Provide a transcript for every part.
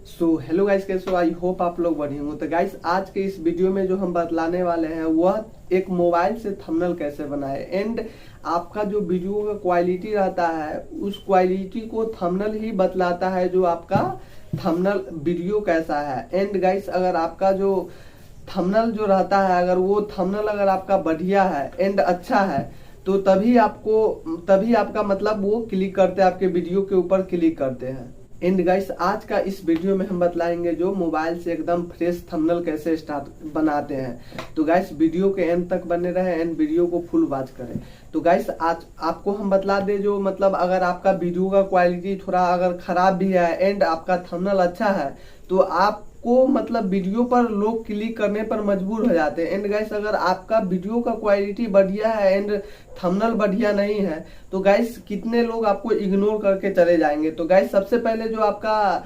Hello guys, कैसे हो? I hope आप लोग बढ़िया होंगे। तो गाइस, आज के इस वीडियो में जो हम बतलाने वाले हैं वह एक मोबाइल से थंबनेल कैसे बनाए एंड आपका जो वीडियो का क्वालिटी रहता है उस क्वालिटी को थंबनेल ही बतलाता है, जो आपका थंबनेल वीडियो कैसा है। एंड गाइस, अगर आपका जो थंबनेल जो रहता है, अगर वो थंबनेल अगर आपका बढ़िया है एंड अच्छा है तो तभी आपका मतलब वो क्लिक करते हैं, आपके वीडियो के ऊपर क्लिक करते हैं। एंड गाइस, आज का इस वीडियो में हम बतलाएंगे जो मोबाइल से एकदम फ्रेश थंबनेल कैसे बनाते हैं। तो गाइस, वीडियो के एंड तक बने रहे एंड वीडियो को फुल वॉच करें। तो गाइस, आज आपको हम बतला दे जो मतलब अगर आपका वीडियो का क्वालिटी थोड़ा अगर खराब भी है एंड आपका थंबनेल अच्छा है तो आपको मतलब वीडियो पर लोग क्लिक करने पर मजबूर हो जाते हैं। एंड गाइस, अगर आपका वीडियो का क्वालिटी बढ़िया है एंड थंबनेल बढ़िया नहीं है तो गाइस कितने लोग आपको इग्नोर करके चले जाएंगे। तो गाइस, सबसे पहले जो आपका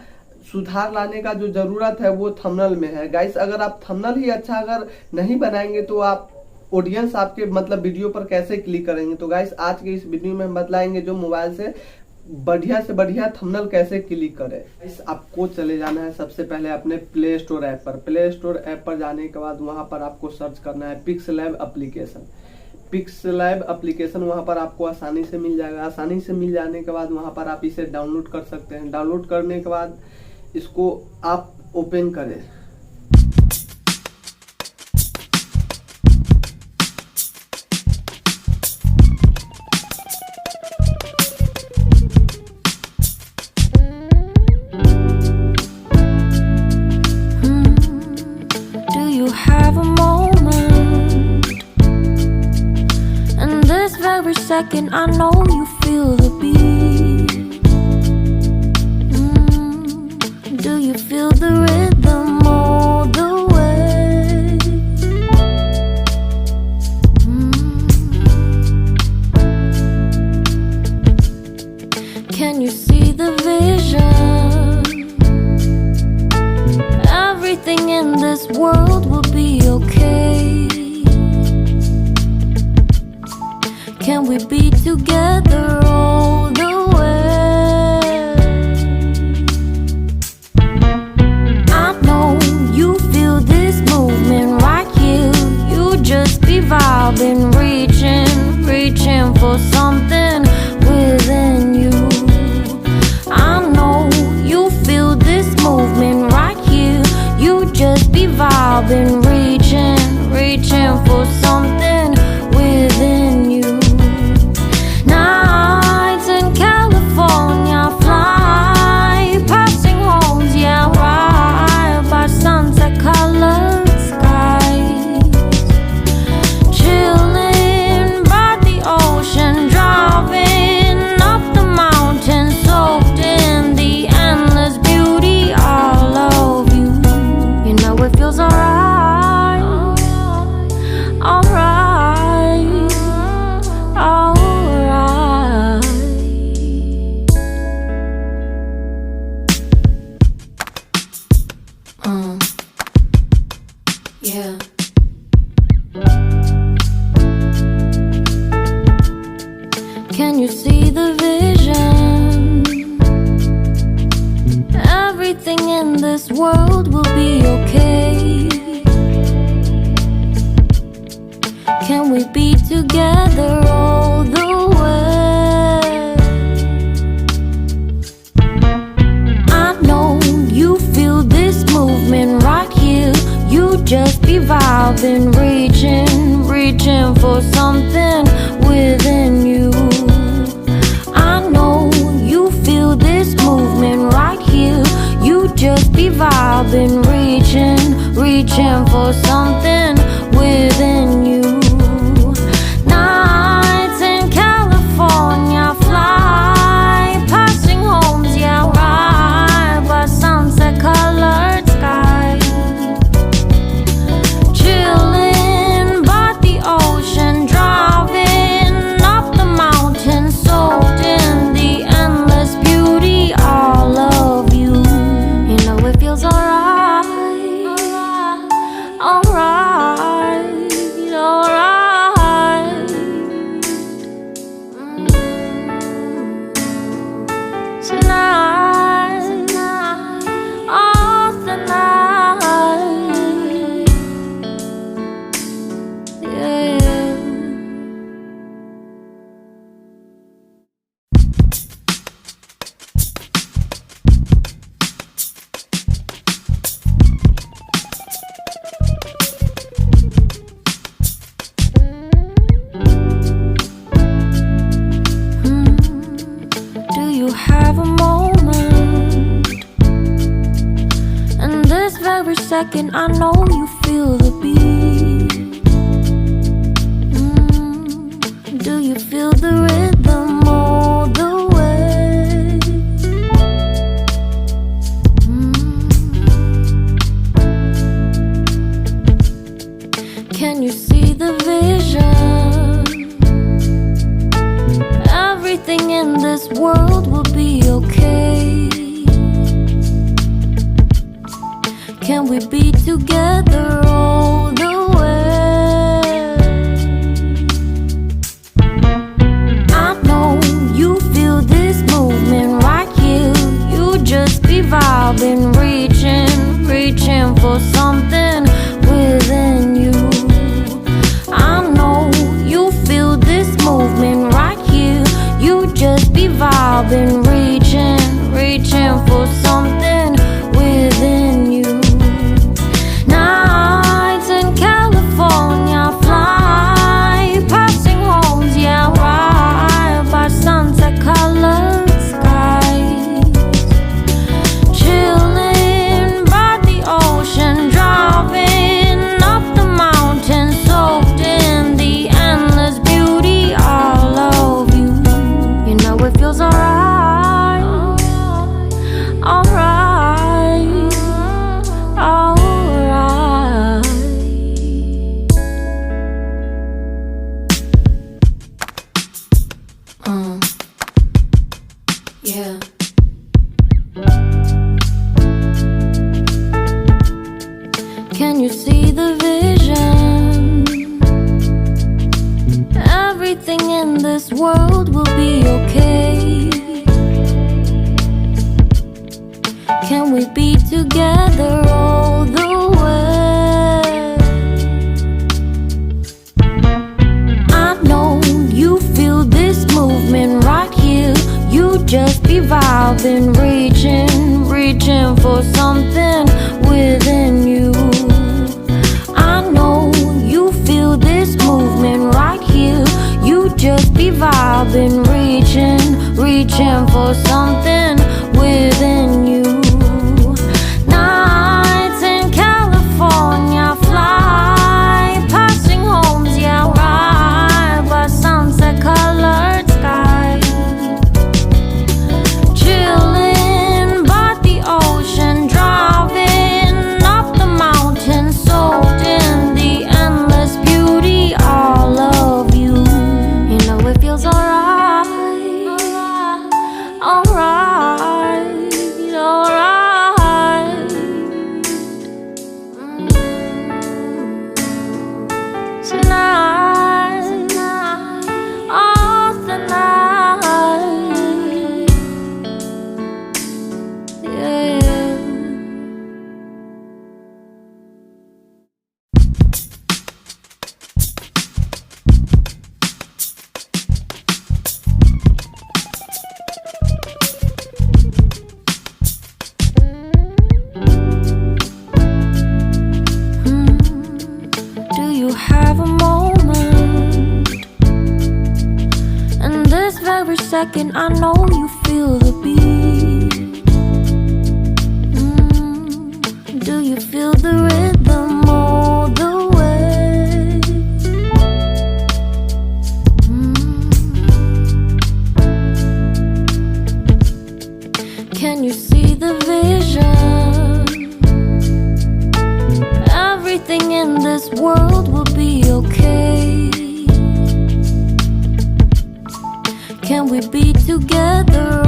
सुधार लाने का जो जरूरत है वो थंबनेल में है। गाइस, अगर आप थंबनेल ही अच्छा अगर नहीं बनाएंगे तो आप ऑडियंस आपके मतलब वीडियो पर कैसे क्लिक करेंगे। तो गाइस, आज के इस वीडियो में हम बतलाएंगे जो मोबाइल से बढ़िया थंबनेल कैसे क्लिक करें। इस आपको चले जाना है सबसे पहले अपने प्ले स्टोर ऐप पर। प्ले स्टोर ऐप पर जाने के बाद वहां पर आपको सर्च करना है पिक्सलैब एप्लीकेशन। पिक्सलैब एप्लीकेशन वहां पर आपको आसानी से मिल जाएगा। आसानी से मिल जाने के बाद वहां पर आप इसे डाउनलोड कर सकते हैं। डाउनलोड करने के बाद इसको आप ओपन करें। Second, I know you feel the beat. Do you feel the rhythm all the way? Can you see the vision? Everything in this world will be okay. Can we be together all the way? I know you feel this movement right here. You just be vibing, reaching for something within you. I know you feel this movement right here. You just be vibing, reaching for something within you. Can you see the vision? Everything in this world will be okay. Can we be together all the way? I know you feel this movement right here. You just be vibing, reaching for something within you. I know you feel this movement right here. You just be vibing, reaching for something within you. Nights in California, fly passing homes, yeah, right by sunset colored sky. Chilling by the ocean, driving up the mountain, soaked in the endless beauty all of you. You know it feels alright, alright, alright. very second I know you feel the beat. Do you feel the rhythm all the way? Can you see the vision? Everything in this world will be okay. Can we be together all the way? I know you feel this movement right here. You just be vibing, reaching for something within you. I know you feel this movement right here. You just be vibing, reaching for something within you. Nights in California, fly passing homes, yeah, right by sunset colored skies. Chilling by the ocean, driving up the mountain, soaked in the endless beauty all of you. You know it feels alright, alright, alright. Yeah. Can you see the vision? Everything in this world will be okay. Can we be together all the way? I know you feel this movement right here. You just be vibing, reaching for something within you. I know you feel this movement right here. You just be vibing, reaching for something within you. Nights in California, fly passing homes, yeah, right by sunset colored skies. Chilling by the ocean, driving up the mountain, soaked in the endless beauty all of you. You know it feels alright, alright, alright. Tonight, oh tonight, yeah. Do you have a moment? In this very second I know you feel the beat. Do you feel the rhythm all the way? Can you see the vision? Everything in this world will be okay. Can we be together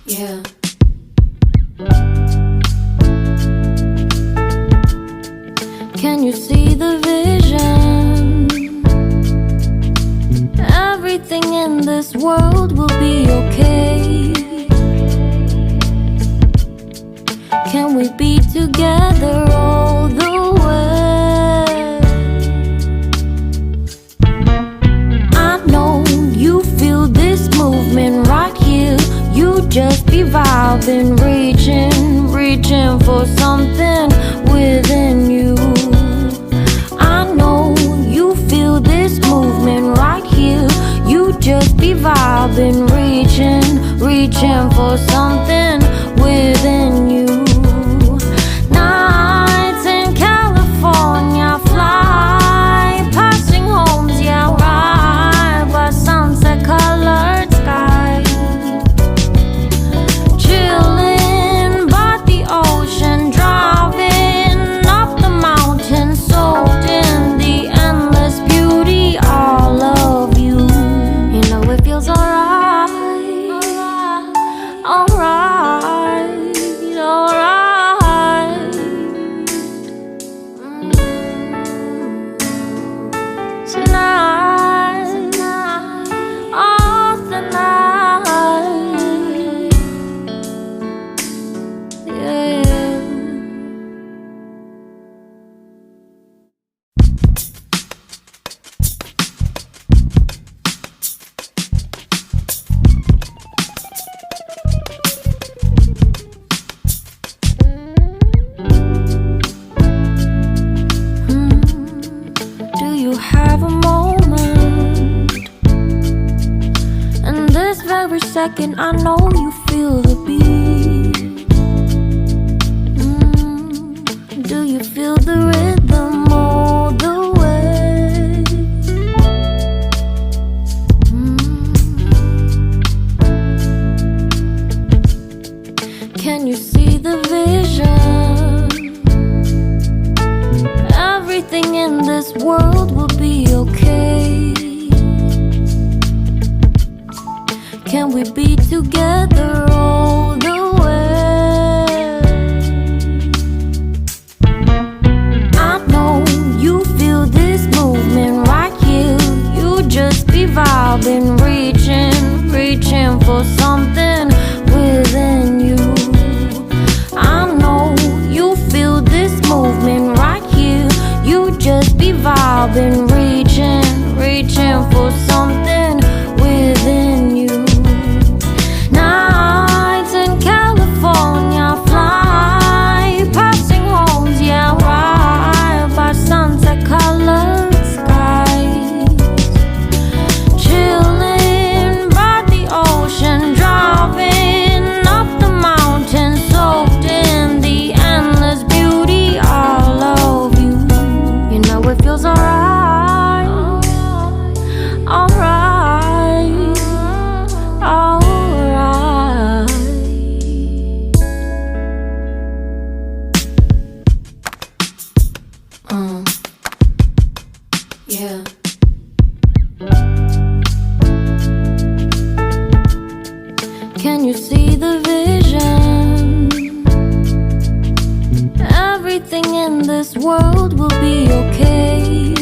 Yeah. Can you see the vision? Everything in this world will be okay. Can we be together all the way? I know you feel this movement right here. You just be vibing, reaching for something within you. I know you feel this movement right here. You just be vibing, reaching for something within you. Nights in California, fly passing homes, yeah, right by sunset colored sky. Chilling by the ocean, driving up the mountain, soaked in the endless beauty, all of you. You know it feels alright, alright, alright. Tonight, oh tonight, yeah. Do you have a moment? In this very second, I know you feel the beat. Do you feel the rhythm all the way? Can you see the vision? Everything in this world will be okay. Can we be together all the way? I know you feel this movement right here. You just be vibing, reaching for something within you. I know you feel this movement right here. You just be vibing, reaching for something within you. Nights in California, fly passing homes, yeah, right by sunset colored skies. Chilling by the ocean, driving up the mountain, soaked in the endless beauty, all of you. You know it feels alright, alright, alright. Yeah. Can you see the vision? Everything in this world will be okay.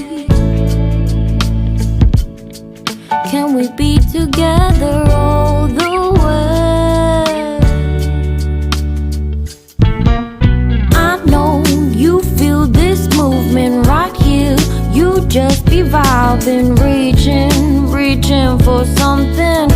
Can we be together all the way? I know you feel this movement right here. You just be vibing, reaching for something